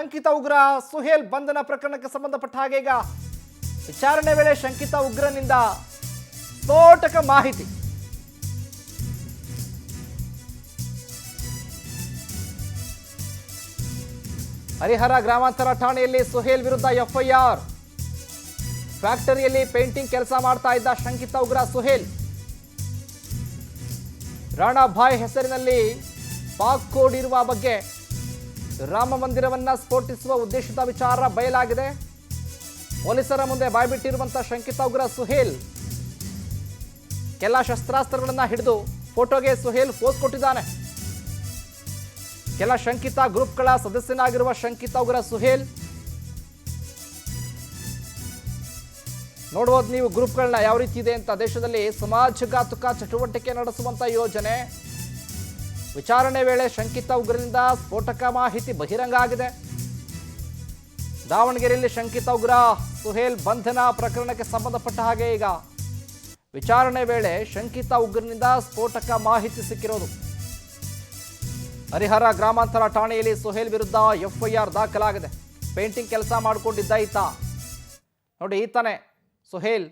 ಶಂಕಿತ ಉಗ್ರ ಸುಹೇಲ್ ಬಂಧನ ಪ್ರಕರಣಕ್ಕೆ ಸಂಬಂಧಪಟ್ಟ ಹಾಗೆ ಈಗ ವಿಚಾರಣೆ ವೇಳೆ ಶಂಕಿತ ಉಗ್ರನಿಂದ ಸ್ಫೋಟಕ ಮಾಹಿತಿ. ಹರಿಹರ ಗ್ರಾಮಾಂತರ ಠಾಣೆಯಲ್ಲಿ ಸುಹೇಲ್ ವಿರುದ್ಧ ಎಫ್ಐಆರ್. ಫ್ಯಾಕ್ಟರಿಯಲ್ಲಿ ಪೇಂಟಿಂಗ್ ಕೆಲಸ ಮಾಡ್ತಾ ಇದ್ದ ಶಂಕಿತ ಉಗ್ರ ಸುಹೇಲ್. ರಾಣಾಭಾಯ್ ಹೆಸರಿನಲ್ಲಿ ಪಾಕ್ ಕೋಡ್ ಇರುವ ಬಗ್ಗೆ ರಾಮ ಮಂದಿರವನ್ನ ಸ್ಫೋಟಿಸುವ ಉದ್ದೇಶದ ವಿಚಾರ ಬಯಲಾಗಿದೆ. ಪೊಲೀಸರ ಮುಂದೆ ಬಾಯ್ಬಿಟ್ಟಿರುವಂತಹ ಶಂಕಿತ ಉಗ್ರ ಸುಹೇಲ್ ಕೆಲ ಶಸ್ತ್ರಾಸ್ತ್ರಗಳನ್ನ ಹಿಡಿದು ಫೋಟೋಗೆ ಸುಹೇಲ್ ಪೋಸ್ ಕೊಟ್ಟಿದ್ದಾನೆ. ಕೆಲ ಶಂಕಿತ ಗ್ರೂಪ್ಗಳ ಸದಸ್ಯನಾಗಿರುವ ಶಂಕಿತ ಉಗ್ರ ಸುಹೇಲ್. ನೋಡಬಹುದು ನೀವು ಗ್ರೂಪ್ಗಳನ್ನ ಯಾವ ರೀತಿ ಇದೆ ಅಂತ. ದೇಶದಲ್ಲಿ ಸಮಾಜಘಾತುಕ ಚಟುವಟಿಕೆ ನಡೆಸುವಂತ ಯೋಜನೆ. ವಿಚಾರಣೆ ವೇಳೆ ಶಂಕಿತ ಉಗ್ರನಿಂದ ಸ್ಫೋಟಕ ಮಾಹಿತಿ ಬಹಿರಂಗ ಆಗಿದೆ. ದಾವಣಗೆರೆಯಲ್ಲಿ ಶಂಕಿತ ಉಗ್ರ ಸುಹೇಲ್ ಬಂಧನ ಪ್ರಕರಣಕ್ಕೆ ಸಂಬಂಧಪಟ್ಟ ಹಾಗೆ ಈಗ ವಿಚಾರಣೆ ವೇಳೆ ಶಂಕಿತ ಉಗ್ರನಿಂದ ಸ್ಫೋಟಕ ಮಾಹಿತಿ ಸಿಕ್ಕಿರೋದು. ಹರಿಹರ ಗ್ರಾಮಾಂತರ ಠಾಣೆಯಲ್ಲಿ ಸುಹೇಲ್ ವಿರುದ್ಧ ಎಫ್ಐಆರ್ ದಾಖಲಾಗಿದೆ. ಪೇಂಟಿಂಗ್ ಕೆಲಸ ಮಾಡಿಕೊಂಡಿದ್ದ ಈತ. ನೋಡಿ, ಈತನೇ ಸುಹೇಲ್.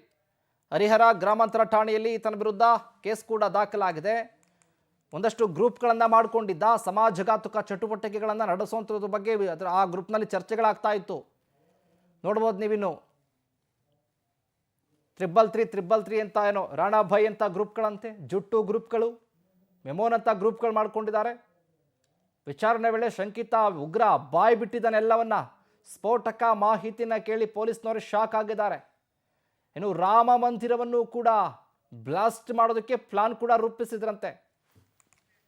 ಹರಿಹರ ಗ್ರಾಮಾಂತರ ಠಾಣೆಯಲ್ಲಿ ಈತನ ವಿರುದ್ಧ ಕೇಸ್ ಕೂಡ ದಾಖಲಾಗಿದೆ. ಒಂದಷ್ಟು ಗ್ರೂಪ್ಗಳನ್ನು ಮಾಡಿಕೊಂಡಿದ್ದ, ಸಮಾಜಘಾತುಕ ಚಟುವಟಿಕೆಗಳನ್ನು ನಡೆಸುವಂಥದ್ರ ಬಗ್ಗೆ ಆ ಗ್ರೂಪ್ನಲ್ಲಿ ಚರ್ಚೆಗಳಾಗ್ತಾ ಇತ್ತು. ನೋಡ್ಬೋದು ನೀವಿನ್ನು 333 ಅಂತ ಏನೋ ರಾಣಾಭಾಯ್ ಅಂತ ಗ್ರೂಪ್ಗಳಂತೆ, ಜುಟ್ಟು ಗ್ರೂಪ್ಗಳು, ಮೆಮೋನ್ ಅಂತ ಗ್ರೂಪ್ಗಳು ಮಾಡ್ಕೊಂಡಿದ್ದಾರೆ. ವಿಚಾರಣೆ ವೇಳೆ ಶಂಕಿತ ಉಗ್ರ ಬಾಯ್ ಬಿಟ್ಟಿದ್ದಾನೆಲ್ಲವನ್ನ. ಸ್ಫೋಟಕ ಮಾಹಿತಿನ ಕೇಳಿ ಪೊಲೀಸ್ನವರು ಶಾಕ್ ಆಗಿದ್ದಾರೆ. ಇನ್ನು ರಾಮ ಮಂದಿರವನ್ನು ಕೂಡ ಬ್ಲಾಸ್ಟ್ ಮಾಡೋದಕ್ಕೆ ಪ್ಲಾನ್ ಕೂಡ ರೂಪಿಸಿದ್ರಂತೆ.